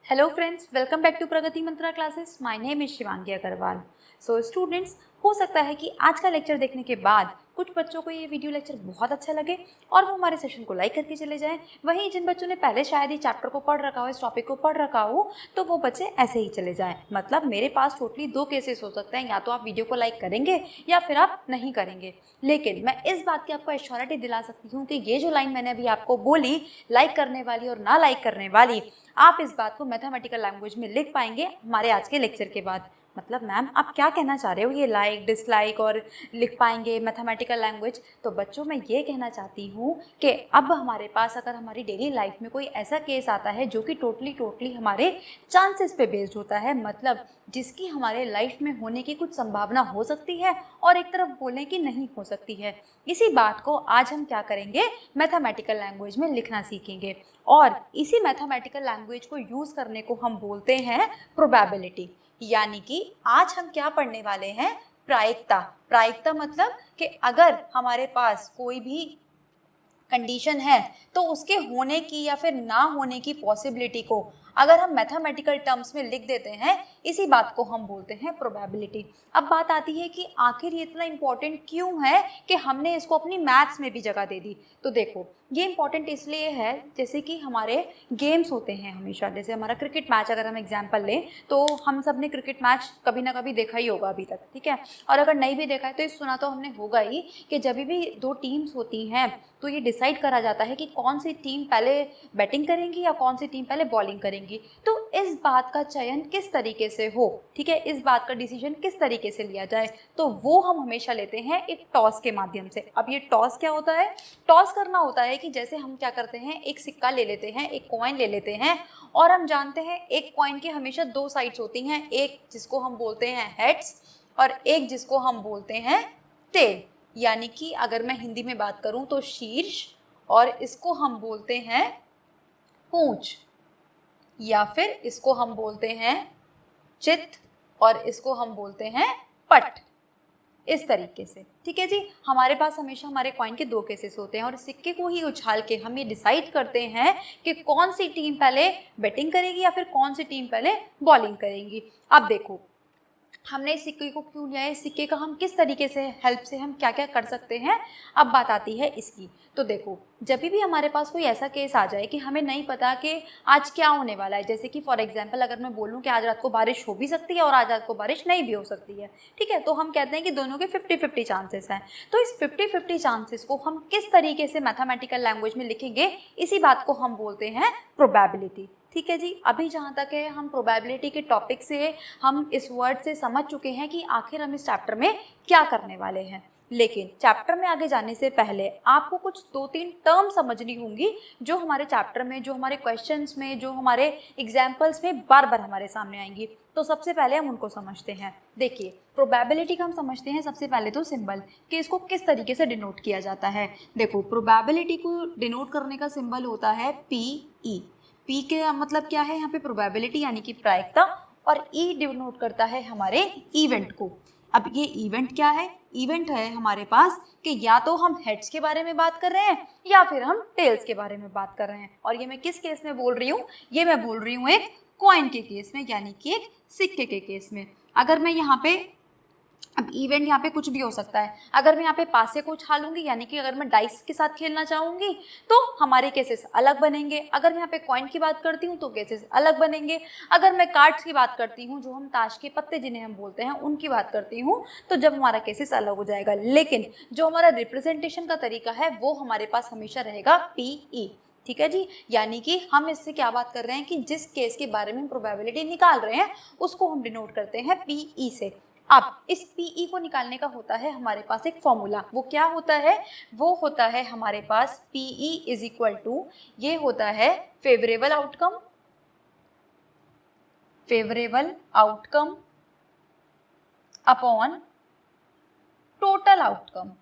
Hello friends, welcome back to Pragati Mantra classes. My name is Shivangi Agrawal. So students, हो सकता है कि आज का लेक्चर देखने के बाद कुछ बच्चों को ये वीडियो लेक्चर बहुत अच्छा लगे और वो हमारे सेशन को लाइक करके चले जाएं. वहीं जिन बच्चों ने पहले शायद ही चैप्टर को पढ़ रखा हो, इस टॉपिक को पढ़ रखा हो, तो वो बच्चे ऐसे ही चले जाएं. मतलब मेरे पास टोटली दो केसेस हो सकते हैं, या तो आप वीडियो को लाइक करेंगे या फिर आप नहीं करेंगे. लेकिन मैं इस बात की आपको एश्योरिटी दिला सकती हूँ कि ये जो लाइन मैंने अभी आपको बोली, लाइक करने वाली और ना लाइक करने वाली, आप इस बात को मैथमेटिकल लैंग्वेज में लिख पाएंगे हमारे आज के लेक्चर के बाद. मतलब मैम आप क्या कहना चाह रहे हो, ये लाइक डिसलाइक और लिख पाएंगे मैथमेटिकल लैंग्वेज? तो बच्चों मैं ये कहना चाहती हूँ कि अब हमारे पास अगर हमारी डेली लाइफ में कोई ऐसा केस आता है जो कि टोटली हमारे चांसेस पे बेस्ड होता है, मतलब जिसकी हमारे लाइफ में होने की कुछ संभावना हो सकती है और एक तरफ बोलें कि नहीं हो सकती है, इसी बात को आज हम क्या करेंगे, मैथमेटिकल लैंग्वेज में लिखना सीखेंगे. और इसी मैथमेटिकल लैंग्वेज को यूज़ करने को हम बोलते हैं प्रोबेबिलिटी. यानी कि आज हम क्या पढ़ने वाले हैं, प्रायिकता. प्रायिकता मतलब कि अगर हमारे पास कोई भी कंडीशन है तो उसके होने की या फिर ना होने की पॉसिबिलिटी को अगर हम मैथमेटिकल टर्म्स में लिख देते हैं, इसी बात को हम बोलते हैं प्रोबेबिलिटी. अब बात आती है कि आखिर ये इतना इंपॉर्टेंट क्यों है कि हमने इसको अपनी मैथ्स में भी जगह दे दी. तो देखो ये इंपॉर्टेंट इसलिए है, जैसे कि हमारे गेम्स होते हैं हमेशा, जैसे हमारा क्रिकेट मैच अगर हम एग्जांपल लें तो हम सब ने क्रिकेट मैच कभी ना कभी देखा ही होगा अभी तक, ठीक है. और अगर नहीं भी देखा है तो इस सुना तो हमने होगा ही कि जब भी दो टीम्स होती हैं तो ये डिसाइड करा जाता है कि कौन सी टीम पहले बैटिंग करेंगी या कौन सी टीम पहले बॉलिंग करेंगी. तो इस बात का चयन किस तरीके से हो, ठीक है, इस बात का डिसीजन किस तरीके से लिया जाए, तो वो हम हमेशा लेते हैं एक टॉस के माध्यम से. अब ये टॉस क्या होता है, टॉस करना होता है कि जैसे हम क्या करते हैं, एक सिक्का ले लेते हैं, एक कॉइन ले लेते हैं, और हम जानते हैं एक कॉइन के हमेशा दो साइड्स होती हैं, एक जिसको हम बोलते हैं हेड्स और एक जिसको हम बोलते हैं टेल. यानी कि अगर मैं हिंदी में बात करूं तो शीर्ष, और इसको हम बोलते हैं पूंछ, या फिर इसको हम बोलते हैं चित्त, और इसको हम बोलते हैं पट. इस तरीके से, ठीक है जी. हमारे पास हमेशा हमारे कॉइन के दो केसेस होते हैं और सिक्के को ही उछाल के हम ये डिसाइड करते हैं कि कौन सी टीम पहले बैटिंग करेगी या फिर कौन सी टीम पहले बॉलिंग करेगी. अब देखो हमने इस सिक्के को क्यों लिया है, इस सिक्के का हम किस तरीके से हेल्प से हम क्या क्या कर सकते हैं, अब बात आती है इसकी. तो देखो जब भी हमारे पास कोई ऐसा केस आ जाए कि हमें नहीं पता कि आज क्या होने वाला है, जैसे कि फॉर एग्जांपल अगर मैं बोलूं कि आज रात को बारिश हो भी सकती है और आज रात को बारिश नहीं भी हो सकती है, ठीक है, तो हम कहते हैं कि दोनों के 50-50 चांसेस हैं. तो इस 50-50 चांसेस को हम किस तरीके से मैथमेटिकल लैंग्वेज में लिखेंगे, इसी बात को हम बोलते हैं प्रोबेबिलिटी. ठीक है जी. अभी जहाँ तक है हम प्रोबेबिलिटी के टॉपिक से हम इस वर्ड से समझ चुके हैं कि आखिर हम इस चैप्टर में क्या करने वाले हैं. लेकिन चैप्टर में आगे जाने से पहले आपको कुछ 2-3 टर्म समझनी होंगी जो हमारे चैप्टर में, जो हमारे क्वेश्चंस में, जो हमारे एग्जाम्पल्स में बार बार हमारे सामने आएंगी. तो सबसे पहले हम उनको समझते हैं. देखिए प्रोबेबिलिटी का हम समझते हैं सबसे पहले तो सिंबल, कि इसको किस तरीके से डिनोट किया जाता है. देखो प्रोबेबिलिटी को डिनोट करने का सिंबल होता है PE. पी के मतलब क्या है यहाँ पे, प्रोबेबिलिटी यानी कि प्रायिकता, और ई डिनोट करता है हमारे इवेंट को. अब ये इवेंट क्या है, इवेंट है हमारे पास कि या तो हम हेड्स के बारे में बात कर रहे हैं या फिर हम टेल्स के बारे में बात कर रहे हैं. और ये मैं किस केस में बोल रही हूँ, ये मैं बोल रही हूँ एक कॉइन के केस में, यानी कि एक सिक्के के केस में. अगर मैं यहाँ पे, अब इवेंट यहाँ पे कुछ भी हो सकता है, अगर मैं यहाँ पे पासे को उछालूंगी यानी कि अगर मैं डाइस के साथ खेलना चाहूँगी तो हमारे केसेस अलग बनेंगे. अगर मैं यहाँ पे कॉइन की बात करती हूँ तो केसेस अलग बनेंगे. अगर मैं कार्ड्स की बात करती हूँ, जो हम ताश के पत्ते जिन्हें हम बोलते हैं, उनकी बात करती हूँ, तो जब हमारा केसेस अलग हो जाएगा. लेकिन जो हमारा रिप्रेजेंटेशन का तरीका है वो हमारे पास हमेशा रहेगा PE. ठीक है जी. यानी कि हम इससे क्या बात कर रहे हैं कि जिस केस के बारे में हम प्रोबेबिलिटी निकाल रहे हैं उसको हम डिनोट करते हैं PE से. अब इस PE को निकालने का होता है हमारे पास एक फॉर्मूला. वो क्या होता है, वो होता है हमारे पास PE इज इक्वल टू, ये होता है favourable outcome, favourable outcome upon total outcome,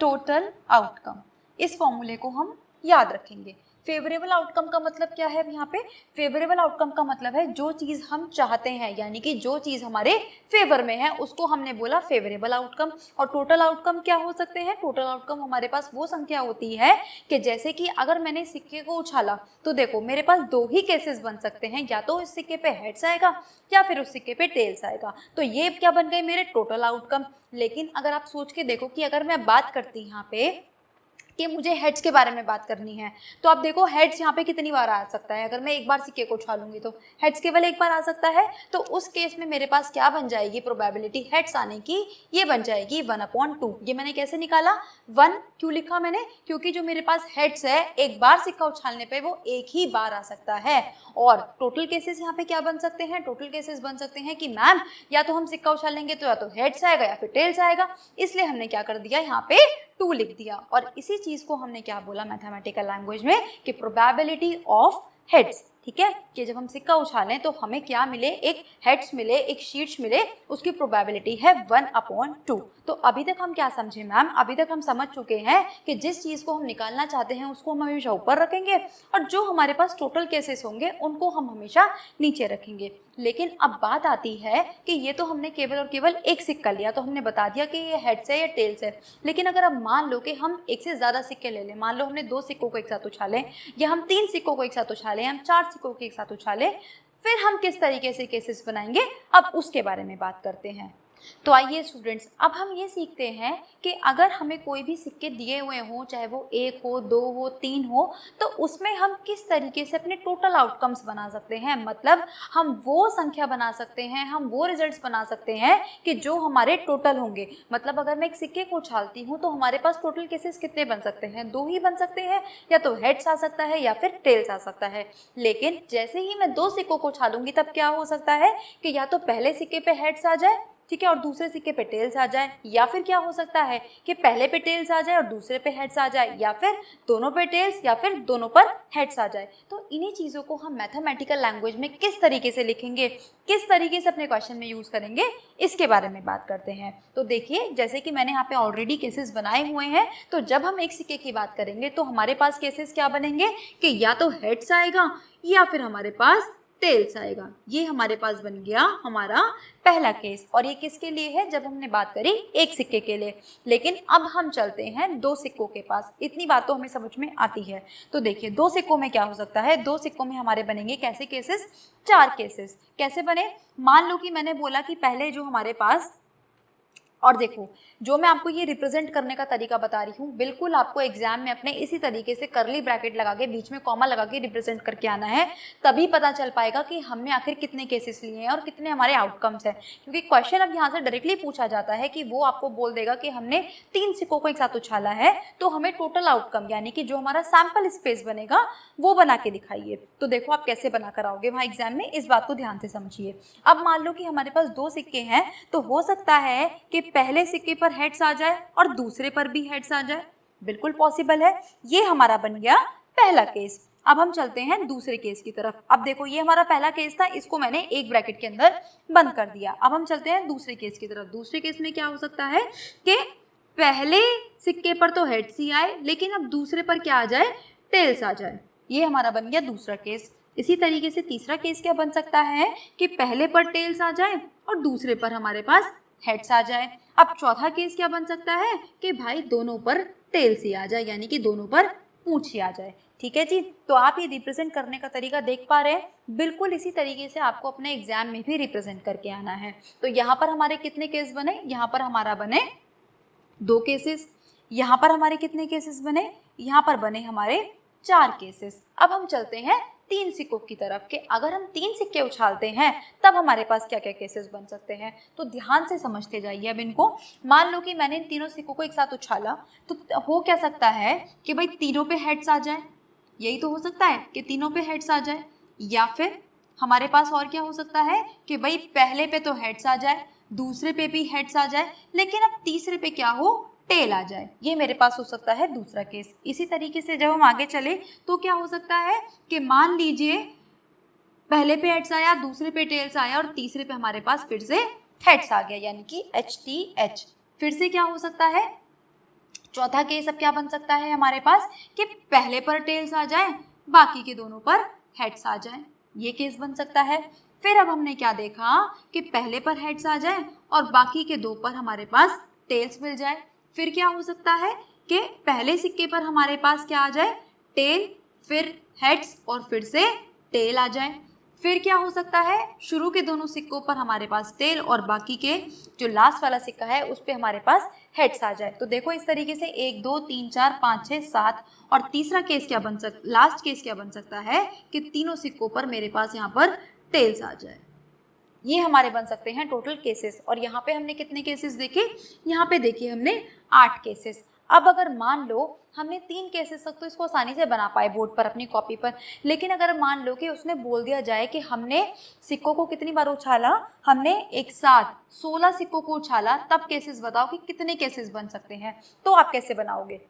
total outcome. इस फॉर्मूले को हम याद रखेंगे. फेवरेबल आउटकम का मतलब क्या है यहाँ पे? फेवरेबल आउटकम का मतलब है जो चीज़ हम चाहते हैं, यानी कि जो चीज़ हमारे फेवर में है उसको हमने बोला फेवरेबल आउटकम। और टोटल आउटकम क्या हो सकते हैं? टोटल आउटकम हमारे पास वो संख्या होती है कि जैसे कि अगर मैंने सिक्के को उछाला तो देखो मेरे पास दो ही केसेस बन सकते हैं, या तो इस सिक्के पे हेड्स आएगा या फिर उस सिक्के पे टेल्स आएगा। तो ये क्या बन गए मेरे टोटल आउटकम। लेकिन अगर आप सोच के देखो कि अगर मैं बात करती यहाँ पे कि मुझे हेड्स के बारे में बात करनी है, तो आप देखो हेड्स यहाँ पे कितनी बार आ सकता है। अगर मैं एक बार सिक्के को उछालूंगी तो हेड्स केवल एक बार आ सकता है। तो उस केस में मेरे पास क्या बन जाएगी प्रोबेबिलिटी हेड्स आने की? ये बन जाएगी 1/2। ये मैंने कैसे निकाला? 1 क्यों लिखा मैंने? क्योंकि जो मेरे पास हेड्स है एक बार सिक्का उछालने पे वो एक ही बार आ सकता है। और टोटल केसेस यहाँ पे क्या बन सकते हैं? टोटल केसेस बन सकते हैं कि मैम या तो हम सिक्का उछालेंगे तो या तो हेड्स आएगा या फिर टेल्स आएगा, इसलिए हमने क्या कर दिया यहाँ पे 2 लिख दिया। और इसी चीज को हमने क्या बोला मैथमेटिकल लैंग्वेज में कि प्रोबेबिलिटी ऑफ हेड्स। ठीक है, कि जब हम सिक्का उछालें तो हमें क्या मिले? एक हेड्स मिले, एक शीट्स मिले, उसकी प्रोबेबिलिटी है 1/2। तो अभी तक हम क्या समझे मैम? अभी तक हम समझ चुके हैं कि जिस चीज़ को हम निकालना चाहते हैं उसको हम हमेशा ऊपर रखेंगे और जो हमारे पास टोटल केसेस होंगे उनको हम हमेशा नीचे रखेंगे। लेकिन अब बात आती है कि ये तो हमने केवल और केवल एक सिक्का लिया, तो हमने बता दिया कि ये हेड्स है या टेल्स है। लेकिन अगर अब मान लो कि हम एक से ज़्यादा सिक्के ले लें, मान लो हमने 2 सिक्कों को एक साथ उछालें, या हम 3 सिक्कों को एक साथ उछालें, हम 4 सिक्कों को एक साथ उछालें, फिर हम किस तरीके से केसेस बनाएंगे, अब उसके बारे में बात करते हैं। तो आइए स्टूडेंट्स, अब हम ये सीखते हैं कि अगर हमें कोई भी सिक्के दिए हुए हों, चाहे वो 1 हो, 2 हो, 3 हो, तो उसमें हम किस तरीके से अपने टोटल आउटकम्स बना सकते हैं। मतलब हम वो संख्या बना सकते हैं, हम वो रिजल्ट्स बना सकते हैं कि जो हमारे टोटल होंगे। मतलब अगर मैं एक सिक्के को उछालती हूँ तो हमारे पास टोटल केसेस कितने बन सकते हैं? 2 ही बन सकते हैं, या तो हेड्स आ सकता है या फिर टेल्स आ सकता है। लेकिन जैसे ही मैं 2 सिक्कों को उछालूंगी तब क्या हो सकता है कि या तो पहले सिक्के पे हेड्स आ जाए, ठीक है, और दूसरे सिक्के पे टेल्स आ जाए, या फिर क्या हो सकता है कि पहले पे टेल्स आ जाए और दूसरे पे हेड्स आ जाए, या फिर दोनों पे टेल्स या फिर दोनों पर हेड्स आ जाए। तो इन्हीं चीज़ों को हम मैथमेटिकल लैंग्वेज में किस तरीके से लिखेंगे, किस तरीके से अपने क्वेश्चन में यूज़ करेंगे, इसके बारे में बात करते हैं। तो देखिए, जैसे कि मैंने यहाँ पे ऑलरेडी केसेस बनाए हुए हैं, तो जब हम एक सिक्के की बात करेंगे तो हमारे पास केसेस क्या बनेंगे कि या तो हेड्स आएगा या फिर हमारे पास टेल्स आएगा। ये हमारे पास बन गया हमारा पहला केस। और ये किसके लिए है? जब हमने बात करी एक सिक्के के लिए। लेकिन अब हम चलते हैं 2 सिक्कों के पास। इतनी बात तो हमें समझ में आती है। तो देखिए 2 सिक्कों में क्या हो सकता है? 2 सिक्कों में हमारे बनेंगे कैसे केसेस? 4 केसेस। कैसे बने? मान लो कि मैंने बोला कि पहले जो हमारे पास, और देखो जो मैं आपको ये रिप्रेजेंट करने का तरीका बता रही हूँ, बिल्कुल आपको एग्जाम में अपने इसी तरीके से करली ब्रैकेट लगा के बीच में कॉमा लगा के रिप्रेजेंट करके आना है, तभी पता चल पाएगा कि हमने आखिर कितने केसेस लिए हैं और कितने हमारे आउटकम्स हैं। क्योंकि क्वेश्चन अब यहाँ से डायरेक्टली पूछा जाता है कि वो आपको बोल देगा कि हमने 3 सिक्कों को एक साथ उछाला है, तो हमें टोटल आउटकम यानी कि जो हमारा सैम्पल स्पेस बनेगा वो बना के दिखाइए। तो देखो आप कैसे बना कर आओगे वहाँ एग्जाम में, इस बात को ध्यान से समझिए। अब मान लो कि हमारे पास 2 सिक्के हैं, तो हो सकता है कि पहले सिक्के पर हेड्स आ जाए और दूसरे पर भी हेड्स आ जाए। बिल्कुल पॉसिबल है। ये हमारा बन गया पहला केस। अब हम चलते हैं दूसरे केस की तरफ। अब देखो ये हमारा पहला केस था, इसको मैंने एक ब्रैकेट के अंदर बंद कर दिया। अब हम चलते हैं दूसरे केस की तरफ। दूसरे केस में क्या हो सकता है कि पहले सिक्के पर तो हेड्स ही आए, लेकिन अब दूसरे पर क्या आ जाए? टेल्स आ जाए। ये हमारा बन गया दूसरा केस। इसी तरीके से तीसरा केस क्या बन सकता है कि पहले पर टेल्स आ जाए और दूसरे पर हमारे पास हेड्स आ जाए। अब चौथा केस क्या बन सकता है कि भाई दोनों पर टेल्स ही आ जाए, यानी कि दोनों पर पूंछ ही आ जाए। ठीक है जी, तो आप ये रिप्रेजेंट करने का तरीका देख पा रहे हैं। बिल्कुल इसी तरीके से आपको अपने एग्जाम में भी रिप्रेजेंट करके आना है। तो यहाँ पर हमारे कितने केस बने? यहाँ पर हमारा बने 2 केसेस। यहाँ पर हमारे कितने केसेस बने? यहाँ पर बने हमारे 4 केसेस। अब हम चलते हैं 3 सिक्कों की तरफ कि अगर हम 3 सिक्के उछालते हैं तब हमारे पास क्या क्या केसेस बन सकते हैं। तो ध्यान से समझते जाइए अब इनको। मान लो कि मैंने इन तीनों सिक्कों को एक साथ उछाला, तो हो क्या सकता है कि भाई तीनों पे हेड्स आ जाए। यही तो हो सकता है कि तीनों पे हेड्स आ जाए, या फिर हमारे पास और क्या हो सकता है कि भाई पहले पे तो हेड्स आ जाए, दूसरे पे भी हेड्स आ जाए, लेकिन अब तीसरे पे क्या हो? टेल आ जाए। ये मेरे पास हो सकता है दूसरा केस। इसी तरीके से जब हम आगे चले तो क्या हो सकता है कि मान लीजिए पहले पे हेड्स आया, दूसरे पे टेल्स आया और तीसरे पे हमारे पास फिर से हेड्स आ गया, यानी कि HTH। फिर से क्या हो सकता है? चौथा केस अब क्या बन सकता है हमारे पास कि पहले पर टेल्स आ जाए, बाकी के दोनों पर हेड्स आ जाए, ये केस बन सकता है। फिर अब हमने क्या देखा कि पहले पर हेड्स आ जाए और बाकी के दो पर हमारे पास टेल्स मिल जाए। फिर क्या हो सकता है कि पहले सिक्के पर हमारे पास क्या आ जाए, टेल, फिर हेड्स और फिर से टेल आ जाए। फिर क्या हो सकता है, शुरू के दोनों सिक्कों पर हमारे पास टेल और बाकी के जो लास्ट वाला सिक्का है उस पर हमारे पास हेड्स आ जाए। तो देखो इस तरीके से 1 2 3 4 5 6 7 और तीसरा केस क्या बन सकता, लास्ट केस क्या बन सकता है कि तीनों सिक्कों पर मेरे पास यहाँ पर टेल्स आ जाए। ये हमारे बन सकते हैं टोटल केसेस। और यहाँ पे हमने कितने केसेस देखे, यहाँ पे देखिए हमने 8 केसेस। अब अगर मान लो हमने 3 केसेस तक तो इसको आसानी से बना पाए बोर्ड पर अपनी कॉपी पर, लेकिन अगर मान लो कि उसने बोल दिया जाए कि हमने सिक्कों को कितनी बार उछाला, हमने एक साथ 16 सिक्कों को उछाला, तब केसेस बताओ कि कितने केसेस बन सकते हैं। तो आप कैसे बनाओगे,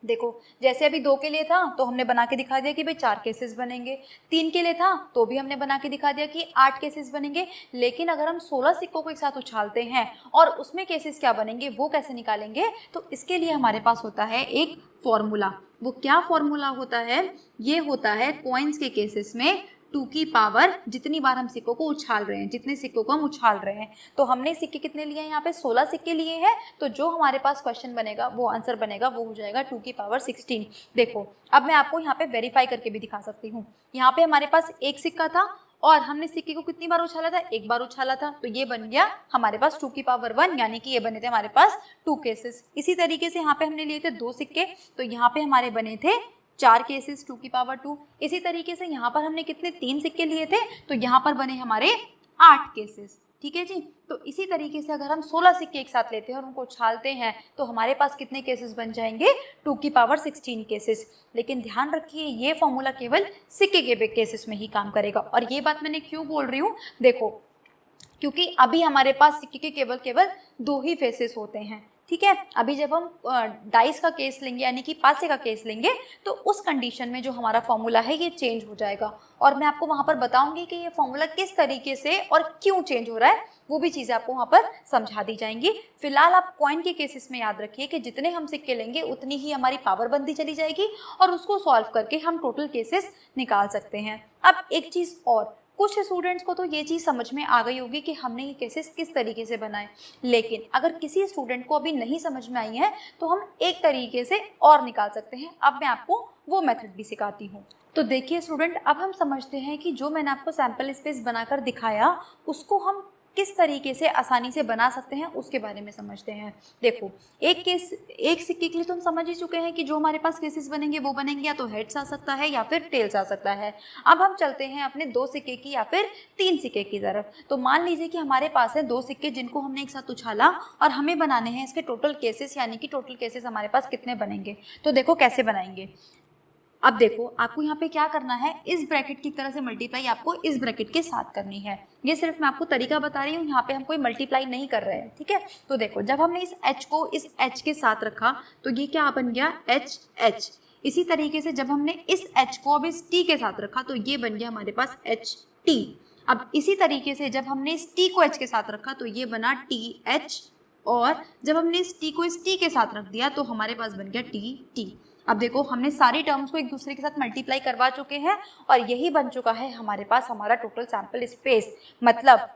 देखो जैसे अभी 2 के लिए था तो हमने बना के दिखा दिया कि भाई 4 केसेस बनेंगे, 3 के लिए था तो भी हमने बना के दिखा दिया कि 8 केसेस बनेंगे। लेकिन अगर हम 16 सिक्कों को एक साथ उछालते हैं और उसमें केसेस क्या बनेंगे वो कैसे निकालेंगे, तो इसके लिए हमारे पास होता है एक फॉर्मूला। वो क्या फॉर्मूला होता है, ये होता है कॉइन्स के केसेस में 2 की पावर जितनी बार हम सिक्कों को उछाल रहे हैं, जितने सिक्कों को हम उछाल रहे हैं। तो हमने सिक्के कितने लिए हैं, यहाँ पे 16 सिक्के लिए हैं। तो जो हमारे पास क्वेश्चन बनेगा, वो आंसर बनेगा, वो हो जाएगा 2 की पावर 16। देखो अब मैं आपको यहाँ पे वेरीफाई करके भी दिखा सकती हूँ। यहाँ पे हमारे पास एक सिक्का था और हमने सिक्के को कितनी बार उछाला था, एक बार उछाला था, तो ये बन गया हमारे पास 2 की पावर 1, यानी कि ये बने थे हमारे पास 2 केसेस। इसी तरीके से यहाँ पे हमने लिए थे 2 सिक्के, तो यहाँ पे हमारे बने थे 4 केसेस 2 की पावर 2। इसी तरीके से यहाँ पर हमने कितने 3 सिक्के लिए थे, तो यहाँ पर बने हमारे 8 केसेस। ठीक है जी। तो इसी तरीके से अगर हम 16 सिक्के एक साथ लेते हैं और उनको उछालते हैं तो हमारे पास कितने केसेस बन जाएंगे, 2 की पावर 16 केसेस। लेकिन ध्यान रखिए ये फॉर्मूला केवल सिक्के के केसेस में ही काम करेगा। और ये बात मैंने क्यों बोल रही हूँ, देखो क्योंकि अभी हमारे पास सिक्के के केवल 2 ही फेसेस होते हैं। ठीक है, अभी जब हम डाइस का केस लेंगे यानी कि पासे का केस लेंगे तो उस कंडीशन में जो हमारा फॉर्मूला है ये चेंज हो जाएगा। और मैं आपको वहाँ पर बताऊंगी कि ये फॉर्मूला किस तरीके से और क्यों चेंज हो रहा है, वो भी चीज़ें आपको वहाँ पर समझा दी जाएंगी। फिलहाल आप कॉइन के केसेस में याद रखिए कि जितने हम सिक्के लेंगे उतनी ही हमारी पावर बनती चली जाएगी और उसको सॉल्व करके हम टोटल केसेस निकाल सकते हैं। अब एक चीज़ और, कुछ स्टूडेंट्स को तो ये चीज़ समझ में आ गई होगी कि हमने ये केसेस किस तरीके से बनाए, लेकिन अगर किसी स्टूडेंट को अभी नहीं समझ में आई है तो हम एक तरीके से और निकाल सकते हैं। अब मैं आपको वो मेथड भी सिखाती हूँ। तो देखिए स्टूडेंट, अब हम समझते हैं कि जो मैंने आपको सैम्पल स्पेस बनाकर दिखाया उसको हम किस तरीके से आसानी से बना सकते हैं उसके बारे में समझते हैं। देखो एक सिक्के के लिए तो हम समझ ही चुके हैं कि जो हमारे पास केसेस बनेंगे वो बनेंगे या तो हेड्स आ सकता है या फिर टेल्स आ सकता है। अब हम चलते हैं अपने 2 सिक्के की या फिर 3 सिक्के की तरफ। तो मान लीजिए कि हमारे पास है 2 सिक्के जिनको हमने एक साथ उछाला और हमें बनाने हैं इसके टोटल केसेस, यानी कि टोटल केसेस हमारे पास कितने बनेंगे। तो देखो कैसे बनाएंगे। अब देखो आपको यहाँ पे क्या करना है, इस ब्रैकेट की तरह से मल्टीप्लाई आपको इस ब्रैकेट के साथ करनी है। ये सिर्फ मैं आपको तरीका बता रही हूँ, यहाँ पे हम कोई मल्टीप्लाई नहीं कर रहे हैं। ठीक है, तो देखो जब हमने इस h को इस h के साथ रखा तो ये क्या बन गया, h। इसी तरीके से जब हमने इस h को अब इस t के साथ रखा तो ये बन गया हमारे पास ht। अब इसी तरीके से जब हमने इस t को h के साथ रखा तो ये बना th, और जब हमने इस t को इस t के साथ रख दिया तो हमारे पास बन गया t। अब देखो हमने सारी टर्म्स को एक दूसरे के साथ मल्टीप्लाई करवा चुके हैं और यही बन चुका है हमारे पास हमारा टोटल सैंपल स्पेस। मतलब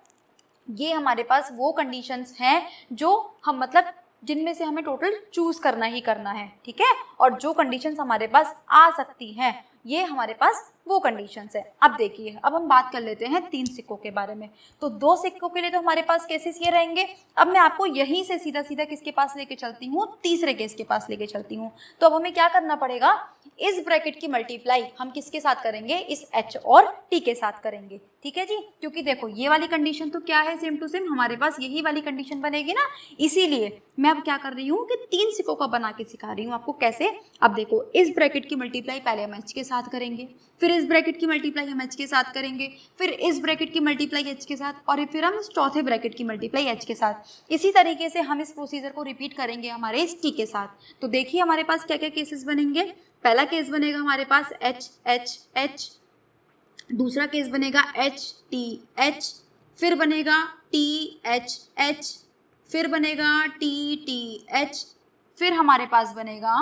ये हमारे पास वो कंडीशंस हैं जो हम मतलब जिनमें से हमें टोटल चूज करना ही करना है। ठीक है, और जो कंडीशंस हमारे पास आ सकती हैं ये हमारे पास वो कंडीशंस है। अब देखिए अब हम बात कर लेते हैं 3 सिक्कों के बारे में। तो 2 सिक्कों के लिए तो हमारे पास केसेस ये रहेंगे। अब मैं आपको यहीं से सीधा सीधा किसके पास लेके चलती हूँ, तीसरे केस के पास लेके चलती हूँ। तो अब हमें क्या करना पड़ेगा, इस ब्रैकेट की मल्टीप्लाई हम किसके साथ करेंगे, इस h और t के साथ करेंगे। ठीक है जी, क्योंकि देखो ये वाली कंडीशन तो क्या है, सेम टू सेम हमारे पास यही वाली कंडीशन बनेगी ना। इसीलिए मैं अब क्या कर रही हूँ कि 3 सिक्कों का बना के सिखा रही हूँ आपको कैसे। अब देखो इस ब्रैकेट की मल्टीप्लाई पहले हम h के साथ करेंगे, फिर इस ब्रैकेट की मल्टीप्लाई हम h के साथ करेंगे, फिर इस ब्रैकेट की मल्टीप्लाई h के साथ, और फिर हम इस चौथे ब्रैकेट की मल्टीप्लाई h के साथ। इसी तरीके से हम इस प्रोसीजर को रिपीट करेंगे हमारे इस t के साथ। तो देखिए हमारे पास क्या क्या केसेस बनेंगे। पहला केस बनेगा हमारे पास h, दूसरा केस बनेगा h, फिर बनेगा t, फिर बनेगा t, फिर हमारे पास बनेगा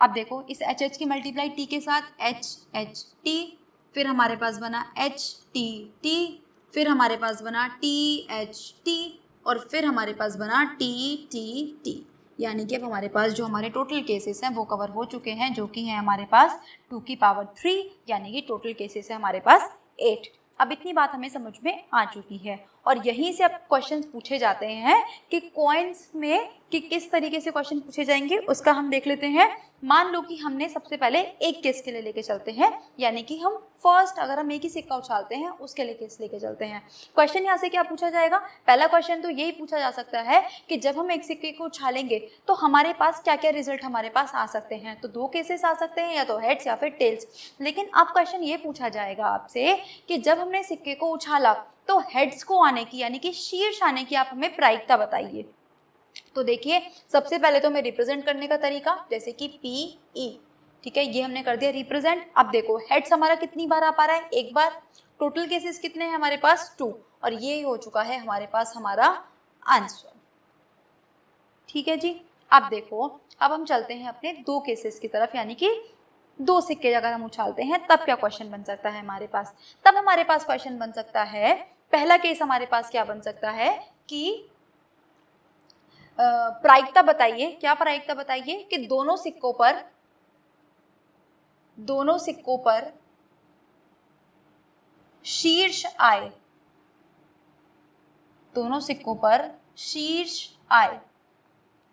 अब देखो इस एच एच की मल्टीप्लाई टी के साथ एच एच टी, फिर हमारे पास बना एच टी टी, फिर हमारे पास बना टी एच टी, और फिर हमारे पास बना टी टी टी। यानी कि अब हमारे पास जो हमारे टोटल केसेस हैं वो कवर हो चुके हैं, जो कि हैं हमारे पास 2 की पावर 3, यानी कि टोटल केसेस है हमारे पास 8। अब इतनी बात हमें समझ में आ चुकी है, और यहीं से अब क्वेश्चंस पूछे जाते हैं कि कॉइन्स में कि किस तरीके से क्वेश्चन पूछे जाएंगे उसका हम देख लेते हैं। मान लो कि हमने सबसे पहले एक केस के लिए लेके चलते हैं, यानी कि हम फर्स्ट अगर हम एक ही सिक्का उछालते हैं उसके लिए केस लेके चलते हैं। क्वेश्चन यहाँ से क्या पूछा जाएगा, पहला क्वेश्चन तो यही पूछा जा सकता है कि जब हम एक सिक्के को उछालेंगे तो हमारे पास क्या क्या रिजल्ट हमारे पास आ सकते हैं। तो 2 केसेस आ सकते हैं, या तो हेड्स या फिर टेल्स। लेकिन अब क्वेश्चन ये पूछा जाएगा आपसे कि जब हमने सिक्के को उछाला तो हेड्स को आने की, यानी कि शीर्ष आने की आप हमें प्रायिकता बताइए। तो देखिए सबसे पहले तो मैं रिप्रेजेंट करने का तरीका, जैसे कि पी ई, ठीक है, ये हमने कर दिया रिप्रेजेंट। अब देखो हेड्स हमारा कितनी बार आ पा रहा है, एक बार। टोटल केसेस कितने हैं हमारे पास 2, और ये हो चुका है हमारे पास हमारा आंसर। ठीक है जी। अब देखो अब हम चलते हैं अपने 2 केसेस की तरफ, यानी कि 2 सिक्के अगर हम उछालते हैं तब क्या क्वेश्चन बन सकता है हमारे पास। तब हमारे पास क्वेश्चन बन सकता है, पहला केस हमारे पास क्या बन सकता है कि प्रायिकता बताइए। क्या प्रायिकता बताइए कि दोनों सिक्कों पर शीर्ष आए, दोनों सिक्कों पर शीर्ष आए,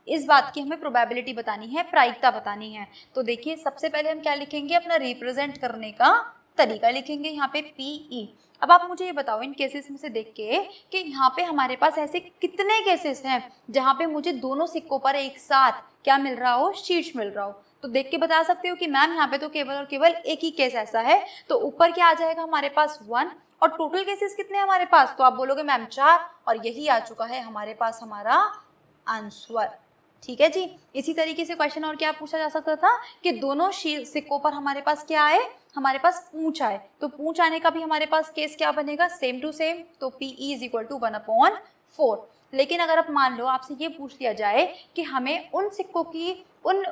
इस बात की हमें प्रोबेबिलिटी बतानी है, प्रायिकता बतानी है। तो देखिए सबसे पहले हम क्या लिखेंगे, अपना रिप्रेजेंट करने का तरीका लिखेंगे यहाँ पे पीई। अब आप मुझे ये बताओ इन केसेस में से देख के कि यहाँ पे हमारे पास ऐसे कितने केसेस हैं जहाँ पे मुझे दोनों सिक्कों पर एक साथ क्या मिल रहा हो, शीर्ष मिल रहा हो। तो देख के बता सकते हो कि मैम यहाँ पे तो केवल और केवल एक ही केस ऐसा है। तो ऊपर क्या आ जाएगा हमारे पास 1, और टोटल केसेस कितने हैं हमारे पास, तो आप बोलोगे मैम 4, और यही आ चुका है हमारे पास हमारा आंसर। ठीक है जी। इसी तरीके से क्वेश्चन और क्या पूछा जा सकता था कि दोनों सिक्कों पर हमारे पास क्या आए, हमारे पास पूंछ आए। तो पूंछ आने का भी हमारे पास केस क्या बनेगा, सेम टू सेम, तो PE = 1/4। लेकिन अगर आप मान लो आपसे ये पूछ लिया जाए कि हमें उन सिक्कों की उन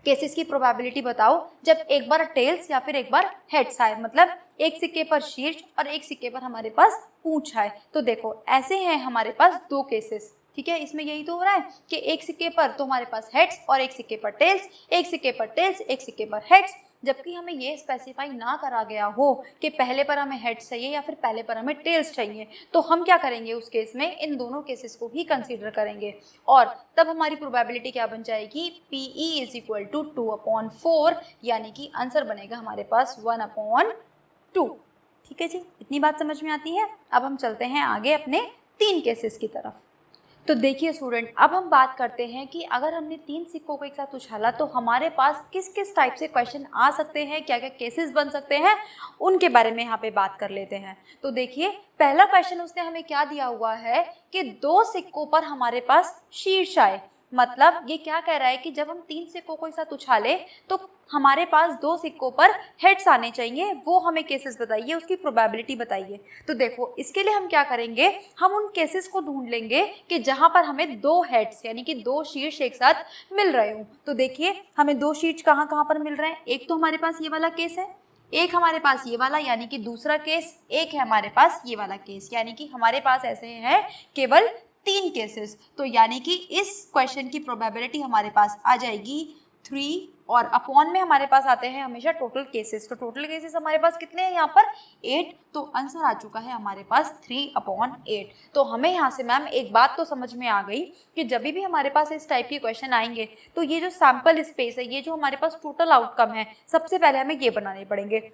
केसेस की प्रोबेबिलिटी बताओ जब एक बार टेल्स या फिर एक बार हेड्स आए, मतलब एक सिक्के पर शीर्ष और एक सिक्के पर हमारे पास पूंछ आए। तो देखो ऐसे हैं हमारे पास 2 केसेस। ठीक है, इसमें यही तो हो रहा है कि एक सिक्के पर तो हमारे पास हेड्स और एक सिक्के पर टेल्स, एक सिक्के पर टेल्स एक सिक्के पर हेड्स। जबकि हमें ये स्पेसिफाई ना करा गया हो कि पहले पर हमें हेड्स चाहिए या फिर पहले पर हमें टेल्स चाहिए, तो हम क्या करेंगे उस केस में इन दोनों केसेस को ही कंसीडर करेंगे, और तब हमारी प्रोबेबिलिटी क्या बन जाएगी, PE = 2/4, यानी कि आंसर बनेगा हमारे पास 1/2। ठीक है जी, इतनी बात समझ में आती है। अब हम चलते हैं आगे अपने 3 केसेस की तरफ। तो देखिए स्टूडेंट, अब हम बात करते हैं कि अगर हमने 3 सिक्कों को एक साथ उछाला तो हमारे पास किस किस टाइप से क्वेश्चन आ सकते हैं, क्या क्या केसेस बन सकते हैं, उनके बारे में यहाँ पे बात कर लेते हैं। तो देखिए पहला क्वेश्चन उसने हमें क्या दिया हुआ है कि 2 सिक्कों पर हमारे पास शीर्ष आए। मतलब ये क्या कह रहा है कि जब हम 3 सिक्कों को एक साथ उछाले तो हमारे पास 2 सिक्कों पर हेड्स आने चाहिए, वो हमें केसेस बताइए, उसकी प्रोबेबिलिटी बताइए। तो देखो इसके लिए हम क्या करेंगे, हम उन केसेस को ढूंढ लेंगे कि जहां पर हमें 2 हेड्स यानी कि 2 शीर्ष एक साथ मिल रहे हों। तो देखिए हमें 2 शीर्ष कहाँ कहाँ पर मिल रहे हैं, एक तो हमारे पास ये वाला केस है, एक हमारे पास ये वाला यानी कि दूसरा केस, एक है हमारे पास ये वाला केस, यानी कि हमारे पास ऐसे हैं केवल 3 केसेस। तो यानी कि इस क्वेश्चन की प्रोबेबिलिटी हमारे पास आ जाएगी 3, और अपॉन में हमारे पास आते हैं हमेशा टोटल केसेस। तो टोटल केसेस हमारे पास कितने हैं यहाँ पर 8, तो आंसर आ चुका है हमारे पास 3/8। तो हमें यहाँ से मैम एक बात तो समझ में आ गई कि जब भी हमारे पास इस टाइप के क्वेश्चन आएंगे तो ये जो सैम्पल स्पेस है, ये जो हमारे पास टोटल आउटकम है, सबसे पहले हमें ये बनाने पड़ेंगे।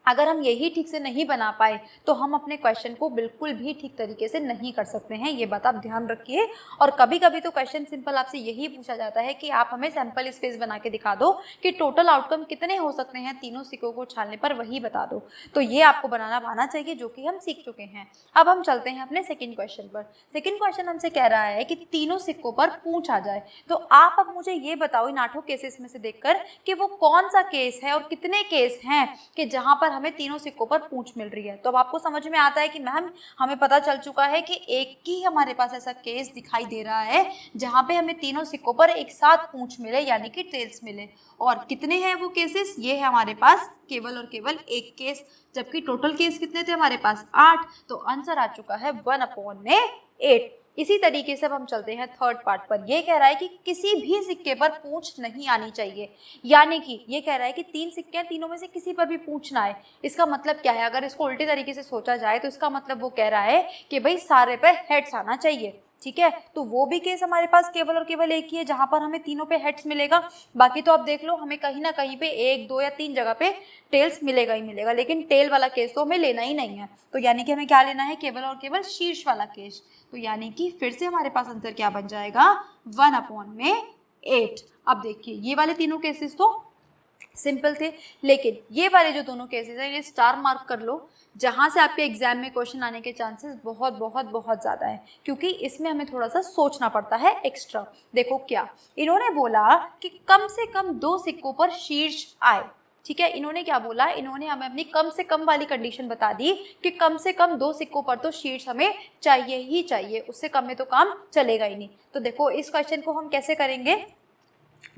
अगर हम यही ठीक से नहीं बना पाए तो हम अपने क्वेश्चन को बिल्कुल भी ठीक तरीके से नहीं कर सकते हैं, ये बात आप ध्यान रखिए। और कभी कभी तो क्वेश्चन सिंपल आपसे यही पूछा जाता है कि आप हमें सैंपल स्पेस बना के दिखा दो कि टोटल आउटकम कितने हो सकते हैं तीनों सिक्कों को उछालने पर, वही बता दो। तो ये आपको बनाना आना चाहिए, जो कि हम सीख चुके हैं। अब हम चलते हैं अपने सेकेंड क्वेश्चन पर। सेकेंड क्वेश्चन हमसे कह रहा है कि तीनों सिक्कों पर पूंछ आ जाए। तो आप अब मुझे ये बताओ इन 8 केसेस में से देखकर कि वो कौन सा केस है और कितने केस हैं कि जहाँ पर हमें तीनों सिक्कों पर पूंछ मिल रही है। तो अब आपको समझ में आता है कि मैम हमें पता चल चुका है कि एक ही हमारे पास ऐसा केस दिखाई दे रहा है जहाँ पे हमें तीनों सिक्कों पर एक साथ पूंछ मिले यानी कि टेल्स मिले। और कितने हैं वो केसेस, ये है हमारे पास केवल और केवल एक केस, जबकि टोटल केस कितने थे हमारे पास 8। तो आंसर आ चुका है 1/8। इसी तरीके से अब हम चलते हैं थर्ड पार्ट पर। ये कह रहा है कि किसी भी सिक्के पर पूंछ नहीं आनी चाहिए, यानी कि ये कह रहा है कि 3 सिक्के हैं, तीनों में से किसी पर भी पूंछ ना आए। इसका मतलब क्या है, अगर इसको उल्टे तरीके से सोचा जाए तो इसका मतलब वो कह रहा है कि भाई सारे पे हेड्स आना चाहिए। ठीक है, तो वो भी केस हमारे पास केवल और केवल एक ही है जहां पर हमें तीनों पे हेड्स मिलेगा। बाकी तो आप देख लो हमें कहीं ना कहीं पे 1, 2 या 3 जगह पे टेल्स मिलेगा ही मिलेगा, लेकिन टेल वाला केस तो हमें लेना ही नहीं है। तो यानी कि हमें क्या लेना है, केवल और केवल शीर्ष वाला केस। तो यानी कि फिर से हमारे पास आंसर क्या बन जाएगा, 1/8। अब देखिए ये वाले तीनों केसेस तो सिंपल थे, लेकिन ये वाले जो दोनों केसेस हैं ये स्टार मार्क कर लो, जहां से आपके एग्जाम में क्वेश्चन आने के चांसेस बहुत बहुत बहुत ज़्यादा है, क्योंकि इसमें हमें थोड़ा सा सोचना पड़ता है एक्स्ट्रा। देखो क्या इन्होंने बोला कि कम से कम 2 सिक्कों पर शीर्ष आए। ठीक है, इन्होंने क्या बोला, इन्होंने हमें अपनी कम से कम वाली कंडीशन बता दी कि कम से कम 2 सिक्कों पर तो शीर्ष हमें चाहिए ही चाहिए, उससे कम में तो काम चलेगा ही नहीं। तो देखो इस क्वेश्चन को हम कैसे करेंगे,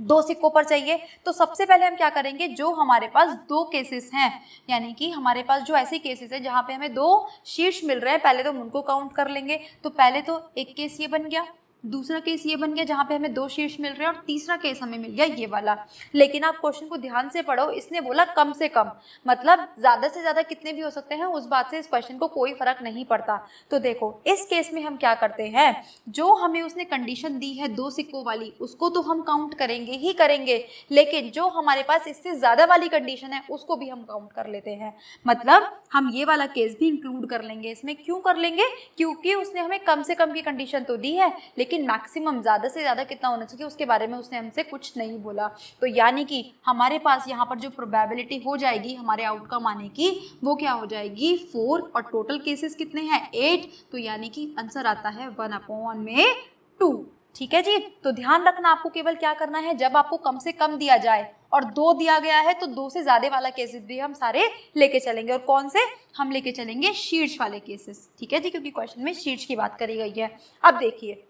2 सिक्कों पर चाहिए। तो सबसे पहले हम क्या करेंगे, जो हमारे पास 2 केसेस हैं, यानी कि हमारे पास जो ऐसे केसेस है जहां पे हमें 2 शीर्ष मिल रहे हैं, पहले तो हम उनको काउंट कर लेंगे। तो पहले तो एक केस ये बन गया, दूसरा केस ये बन गया जहां पे हमें 2 शीर्ष मिल रहे हैं, और तीसरा केस हमें मिल गया ये वाला। लेकिन आप क्वेश्चन को ध्यान से पढ़ो, इसने बोला कम से कम, मतलब ज्यादा से ज्यादा कितने भी हो सकते हैं, उस बात से इस क्वेश्चन को कोई फर्क नहीं पड़ता। तो देखो इस केस में हम क्या करते हैं, जो हमें उसने कंडीशन दी है 2 सिक्कों वाली, उसको तो हम काउंट करेंगे ही करेंगे, लेकिन जो हमारे पास इससे ज्यादा वाली कंडीशन है उसको भी हम काउंट कर लेते हैं। मतलब हम ये वाला केस भी इंक्लूड कर लेंगे इसमें। क्यों कर लेंगे, क्योंकि उसने हमें कम से कम की कंडीशन तो दी है, लेकिन मैक्सिमम ज्यादा से ज्यादा कितना होना चाहिए उसके बारे में उसने हमसे कुछ नहीं बोला। तो यानी कि हमारे पास यहाँ पर जो प्रोबेबिलिटी हो जाएगी हमारे आउटकम आने की, वो क्या हो जाएगी 4, और टोटल केसेस कितने हैं 8। तो यानी कि आंसर आता है 1/2। ठीक है जी, तो ध्यान रखना आपको केवल क्या करना है, जब आपको कम से कम दिया जाए और 2 दिया गया है तो 2 से ज्यादा वाला केसेस भी हम सारे लेके चलेंगे। और कौन से, हम लेके चलेंगे शीर्ष वाले केसेस। ठीक है जी, क्योंकि क्वेश्चन में शीर्ष की बात करी गई है। अब देखिए,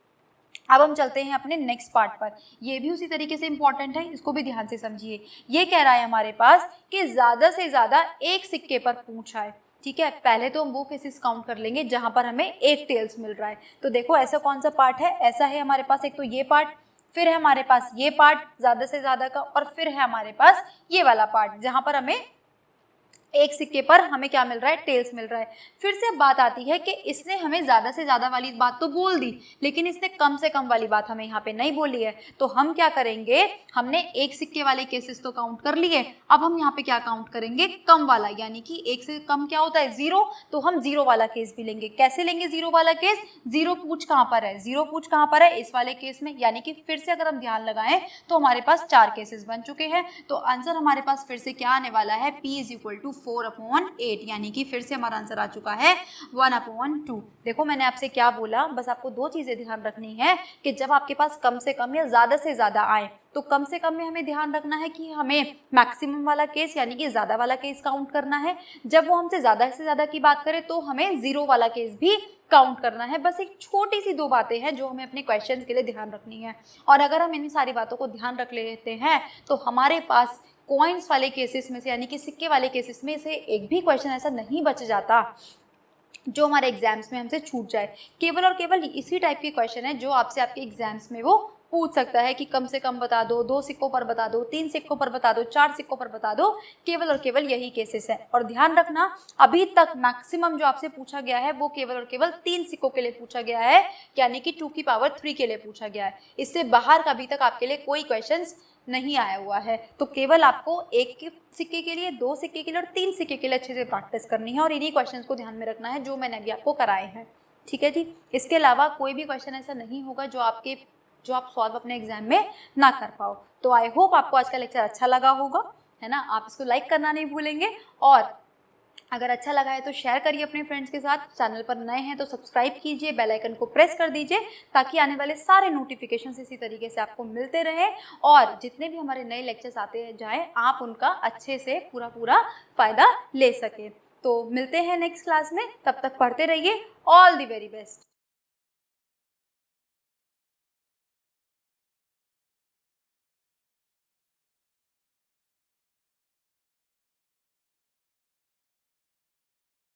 अब हम चलते हैं अपने नेक्स्ट पार्ट पर। ये भी उसी तरीके से इंपॉर्टेंट है, इसको भी ध्यान से समझिए। ये कह रहा है हमारे पास कि ज्यादा से ज्यादा एक सिक्के पर पूंछ आए। ठीक है, पहले तो हम वो केसेस काउंट कर लेंगे जहां पर हमें एक टेल्स मिल रहा है। तो देखो ऐसा कौन सा पार्ट है, ऐसा है हमारे पास एक तो ये पार्ट, फिर है हमारे पास ये पार्ट ज्यादा से ज्यादा का, और फिर है हमारे पास ये वाला पार्ट जहां पर हमें एक सिक्के पर हमें क्या मिल रहा है, टेल्स मिल रहा है। फिर से बात आती है कि इसने हमें ज्यादा से ज्यादा वाली बात तो बोल दी, लेकिन इसने कम से कम वाली बात हमें यहाँ पे नहीं बोली है। तो हम क्या करेंगे, हमने एक सिक्के वाले केसेस तो काउंट कर लिए, अब हम यहाँ पे क्या काउंट करेंगे, कम वाला, यानी कि एक से कम क्या होता है 0। तो हम 0 वाला केस भी लेंगे। कैसे लेंगे 0 वाला केस, 0 पूछ कहाँ पर है, 0 पूछ कहाँ पर है, इस वाले केस में। यानी कि फिर से अगर हम ध्यान लगाएं तो हमारे पास 4 केसेस बन चुके हैं। तो आंसर हमारे पास फिर से क्या आने वाला है, P = 4/8, यानी कि फिर से हमारा आंसर आ चुका है 1/2। देखो मैंने आपसे क्या बोला, बस आपको 2 चीजें ध्यान रखनी है कि जब आपके पास कम से कम या ज्यादा से ज्यादा आए, तो कम से कम में हमें ध्यान रखना है कि हमें मैक्सिमम वाला केस यानी कि ज्यादा वाला केस काउंट करना है। जब वो हमसे ज्यादा से ज्यादा की बात करे तो हमें 0 वाला केस भी काउंट करना है। बस एक छोटी सी 2 बातें हैं जो हमें अपने क्वेश्चन के लिए ध्यान रखनी है, और अगर हम इन सारी बातों को ध्यान रख लेते हैं तो हमारे पास कॉइन्स वाले केसेस में से यानी कि सिक्के वाले केसेस में से एक भी क्वेश्चन ऐसा नहीं बच जाता जो हमारे एग्जाम्स में हमसे छूट जाए। केवल और केवल इसी टाइप के क्वेश्चन है जो आपसे आपके एग्जाम्स में वो पूछ सकता है कि कम से कम बता दो, 2 सिक्कों पर बता दो, 3 सिक्कों पर बता दो, 4 सिक्कों पर बता दो। केवल और केवल यही केसेस है। और ध्यान रखना अभी तक मैक्सिमम जो आपसे पूछा गया है वो केवल और केवल 3 सिक्कों के लिए पूछा गया है, यानी कि 2 की पावर 3 के लिए पूछा गया है। इससे बाहर का अभी तक आपके लिए कोई क्वेश्चन नहीं आया हुआ है। तो केवल आपको 1 सिक्के के लिए, 2 सिक्के के लिए और 3 सिक्के के लिए अच्छे से प्रैक्टिस करनी है, और इन्हीं क्वेश्चन को ध्यान में रखना है जो मैंने अभी आपको कराए हैं। ठीक है जी, इसके अलावा कोई भी क्वेश्चन ऐसा नहीं होगा जो आप सॉल्व अपने एग्जाम में ना कर पाओ। तो आई होप आपको आज का लेक्चर अच्छा लगा होगा, है ना। आप इसको लाइक करना नहीं भूलेंगे, और अगर अच्छा लगा है तो शेयर करिए अपने फ्रेंड्स के साथ। चैनल पर नए हैं तो सब्सक्राइब कीजिए, बेल आइकन को प्रेस कर दीजिए ताकि आने वाले सारे नोटिफिकेशंस इसी तरीके से आपको मिलते रहें और जितने भी हमारे नए लेक्चर्स आते जाएं आप उनका अच्छे से पूरा फ़ायदा ले सकें। तो मिलते हैं नेक्स्ट क्लास में, तब तक पढ़ते रहिए। All the very best.